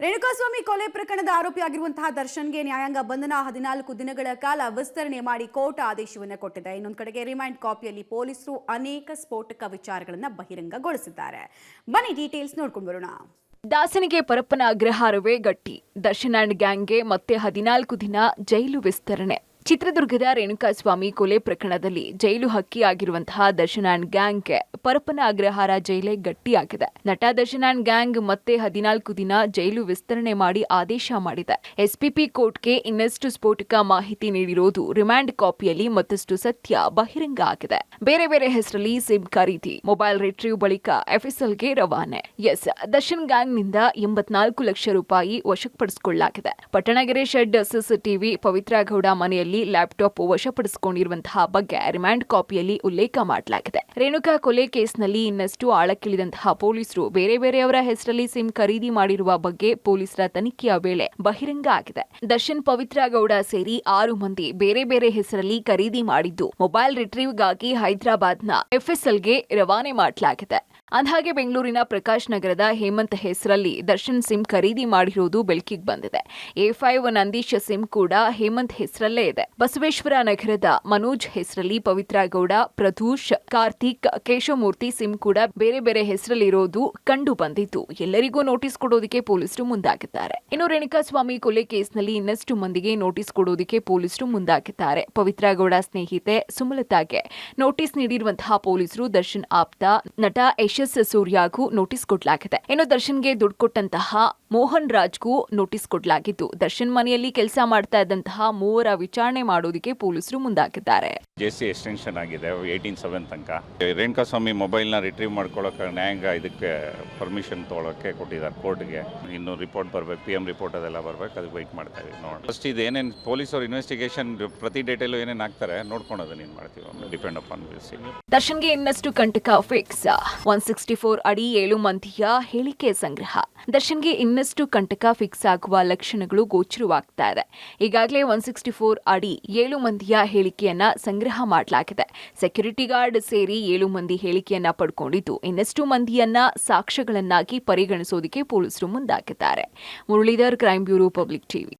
ರೇಣುಕಾಸ್ವಾಮಿ ಕೊಲೆ ಪ್ರಕರಣದ ಆರೋಪಿಯಾಗಿರುವಂತಹ ದರ್ಶನ್ಗೆ ನ್ಯಾಯಾಂಗ ಬಂಧನ 14 ದಿನಗಳ ಕಾಲ ವಿಸ್ತರಣೆ ಮಾಡಿ ಕೋರ್ಟ್ ಆದೇಶವನ್ನು ಕೊಟ್ಟಿದೆ. ಇನ್ನೊಂದು ಕಡೆಗೆ ರಿಮೈಂಡ್ ಕಾಪಿಯಲ್ಲಿ ಪೊಲೀಸರು ಅನೇಕ ಸ್ಫೋಟಕ ವಿಚಾರಗಳನ್ನು ಬಹಿರಂಗಗೊಳಿಸಿದ್ದಾರೆ. ಬನ್ನಿ ಡೀಟೇಲ್ಸ್ ನೋಡ್ಕೊಂಡು ಬರೋಣ. ದಾಸನಿಗೆ ಪರಪ್ಪನ ಅಗ್ರಹಾರವೇ ಗಟ್ಟಿ. ದರ್ಶನ್ ಅಂಡ್ ಗ್ಯಾಂಗ್ಗೆ ಮತ್ತೆ 14 ದಿನ ಜೈಲು ವಿಸ್ತರಣೆ. ಚಿತ್ರದುರ್ಗದ ರೇಣುಕಾಸ್ವಾಮಿ ಕೊಲೆ ಪ್ರಕರಣದಲ್ಲಿ ಜೈಲು ಹಕ್ಕಿಯಾಗಿರುವಂತಹ ದರ್ಶನ್ ಅಂಡ್ ಗ್ಯಾಂಗ್ಗೆ ಪರಪ್ಪನ ಅಗ್ರಹಾರ ಜೈಲೇ ಗಟ್ಟಿಯಾಗಿದೆ. ನಟ ದರ್ಶನ್ ಅಂಡ್ ಗ್ಯಾಂಗ್ ಮತ್ತೆ 14 ದಿನ ಜೈಲು ವಿಸ್ತರಣೆ ಮಾಡಿ ಆದೇಶ ಮಾಡಿದೆ. ಎಸ್ಪಿಪಿ ಕೋರ್ಟ್ಗೆ ಇನ್ನಷ್ಟು ಸ್ಫೋಟಕ ಮಾಹಿತಿ ನೀಡಿರೋದು ರಿಮಾಂಡ್ ಕಾಪಿಯಲ್ಲಿ ಮತ್ತಷ್ಟು ಸತ್ಯ ಬಹಿರಂಗ ಆಗಿದೆ. ಬೇರೆ ಬೇರೆ ಹೆಸರಲ್ಲಿ ಸಿಮ್ ಖರೀದಿ, ಮೊಬೈಲ್ ರಿಟ್ರೀವ್ ಬಳಿಕ ಎಫ್ಎಸ್ಎಲ್ಗೆ ರವಾನೆ. ದರ್ಶನ್ ಗ್ಯಾಂಗ್ನಿಂದ 84 ಲಕ್ಷ ರೂಪಾಯಿ ವಶಪಡಿಸಿಕೊಳ್ಳಲಾಗಿದೆ. ಪಟ್ಟಣಗೆರೆ ಶೆಡ್ ಸಿಸಿಟಿವಿ, ಪವಿತ್ರ ಗೌಡ ಮನೆಯಲ್ಲಿ ಲ್ಯಾಪ್ಟಾಪ್ ವಶಪಡಿಸಿಕೊಂಡಿರುವಂತಹ ಬಗ್ಗೆ ರಿಮಾಂಡ್ ಕಾಪಿಯಲ್ಲಿ ಉಲ್ಲೇಖ ಮಾಡಲಾಗಿದೆ. ರೇಣುಕಾ ಕೊಲೆ ಕೇಸ್ನಲ್ಲಿ ಇನ್ನಷ್ಟು ಆಳಕ್ಕಿಳಿದಂತಹ ಪೊಲೀಸರು ಬೇರೆ ಬೇರೆಯವರ ಹೆಸರಲ್ಲಿ ಸಿಮ್ ಖರೀದಿ ಮಾಡಿರುವ ಬಗ್ಗೆ ಪೊಲೀಸರ ತನಿಖೆಯ ವೇಳೆ ಬಹಿರಂಗ ಆಗಿದೆ. ದರ್ಶನ್, ಪವಿತ್ರ ಗೌಡ ಸೇರಿ 6 ಮಂದಿ ಬೇರೆ ಬೇರೆ ಹೆಸರಲ್ಲಿ ಖರೀದಿ ಮಾಡಿದ್ದು ಮೊಬೈಲ್ ರಿಟ್ರೀವ್ಗಾಗಿ ಹೈದರಾಬಾದ್ನ ಎಫ್ಎಸ್ಎಲ್ಗೆ ರವಾನೆ ಮಾಡಲಾಗಿದೆ. ಅಂದಹಾಗೆ ಬೆಂಗಳೂರಿನ ಪ್ರಕಾಶ್ ನಗರದ ಹೇಮಂತ್ ಹೆಸರಲ್ಲಿ ದರ್ಶನ್ ಸಿಮ್ ಖರೀದಿ ಮಾಡಿರುವುದು ಬೆಳಕಿಗೆ ಬಂದಿದೆ. A5 ನಂದೀಶ್ ಸಿಮ್ ಕೂಡ ಹೇಮಂತ್ ಹೆಸರಲ್ಲೇ ಇದೆ. ಬಸವೇಶ್ವರ ನಗರದ ಮನೋಜ್ ಹೆಸರಲ್ಲಿ ಪವಿತ್ರ ಗೌಡ, ಪ್ರದೂಷ್, ಕಾರ್ತಿಕ್, ಕೇಶವಮೂರ್ತಿ ಸಿಮ್ ಕೂಡ ಬೇರೆ ಬೇರೆ ಹೆಸರಲ್ಲಿರೋದು ಕಂಡು ಬಂದಿದ್ದು ಎಲ್ಲರಿಗೂ ನೋಟಿಸ್ ಕೊಡೋದಕ್ಕೆ ಪೊಲೀಸರು ಮುಂದಾಗಿದ್ದಾರೆ. ಇನ್ನು ರೇಣುಕಾಸ್ವಾಮಿ ಕೊಲೆ ಕೇಸ್ನಲ್ಲಿ ಇನ್ನಷ್ಟು ಮಂದಿಗೆ ನೋಟಿಸ್ ಕೊಡೋದಕ್ಕೆ ಪೊಲೀಸರು ಮುಂದಾಗಿದ್ದಾರೆ. ಪವಿತ್ರ ಗೌಡ ಸ್ನೇಹಿತೆ ಸುಮಲತಾಗೆ ನೋಟಿಸ್ ನೀಡಿರುವಂತಹ ಪೊಲೀಸರು ದರ್ಶನ್ ಆಪ್ತ ನಟ ಯಶಸ್ ಸೂರ್ಯಾಗೂ ನೋಟಿಸ್ ಕೊಡಲಾಗಿದೆ. ಇನ್ನು ದರ್ಶನ್ಗೆ ದುಡ್ಡು ಕೊಟ್ಟಂತಹ ಮೋಹನ್ ರಾಜ್ಗೂ ನೋಟಿಸ್ ಕೊಡಲಾಗಿದ್ದು ದರ್ಶನ್ ಮನೆಯಲ್ಲಿ ಕೆಲಸ ಮಾಡ್ತಾ ಇದ್ದಂತಹ 3 ವಿಚಾರಣೆ ಮಾಡೋದಕ್ಕೆ ಪೊಲೀಸರು ಮುಂದಾಗಿದ್ದಾರೆ. ಜೆಸಿ ಎಕ್ಸ್ಟೆನ್ಷನ್ ಆಗಿದೆ 18/7 ತನಕ. ರೇಣುಕಾಸ್ವಾಮಿ ಮೊಬೈಲ್ನ ರಿಟ್ರೀವ್ ಮಾಡ್ಕೊಳ್ಳೋಕೆ ನ್ಯಾಯಾಂಗ ಇದಕ್ಕೆ ಪರ್ಮಿಷನ್ ತೊಗೊಳಕ್ಕೆ ಕೊಟ್ಟಿದ್ದಾರೆ ಕೋರ್ಟ್ಗೆ. ಇನ್ನು ರಿಪೋರ್ಟ್ ಬರಬೇಕು, PM ರಿಪೋರ್ಟ್ ಅದೆಲ್ಲ ಬರಬೇಕು, ಅದಕ್ಕೆ ವೆಯ್ಟ್ ಮಾಡ್ತಾ ಇದ್ದೀವಿ. ನೋಡಿ ಫಸ್ಟ್ ಇದು ಏನೇನು ಪೊಲೀಸರು ಇನ್ವೆಸ್ಟಿಗೇಷನ್ ಪ್ರತಿ ಡೇಟೇಲು ಏನೇನು ಹಾಕ್ತಾರೆ ನೋಡ್ಕೊಂಡು ಅದನ್ನ ಏನು ಮಾಡ್ತೀವಿ, ಡಿಪೆಂಡ್ ಅಪಾನ್ ವಿಲ್. ದರ್ಶನ್ಗೆ ಇನ್ನಷ್ಟು ಕಂಟಕ ಫಿಕ್ಸ್. 164 ಅಡಿ 7 ಮಂದಿಯ ಹೇಳಿಕೆ ಸಂಗ್ರಹ. ದರ್ಶನ್ಗೆ ಇನ್ನಷ್ಟು ಕಂಟಕ ಫಿಕ್ಸ್ ಆಗುವ ಲಕ್ಷಣಗಳು ಗೋಚರವಾಗ್ತಾ ಇದೆ. ಈಗಾಗಲೇ 164 ಅಡಿ 7 ಮಂದಿಯ ಹೇಳಿಕೆಯನ್ನ ಸಂಗ್ರಹ ಮಾಡಲಾಗಿದೆ. ಸೆಕ್ಯೂರಿಟಿ ಗಾರ್ಡ್ ಸೇರಿ 7 ಮಂದಿ ಹೇಳಿಕೆಯನ್ನ ಪಡ್ಕೊಂಡಿದ್ದು ಇನ್ನಷ್ಟು ಮಂದಿಯನ್ನ ಸಾಕ್ಷ್ಯಗಳನ್ನಾಗಿ ಪರಿಗಣಿಸೋದಕ್ಕೆ ಪೊಲೀಸರು ಮುಂದಾಗಿದ್ದಾರೆ. Muralidhar, crime bureau, public TV.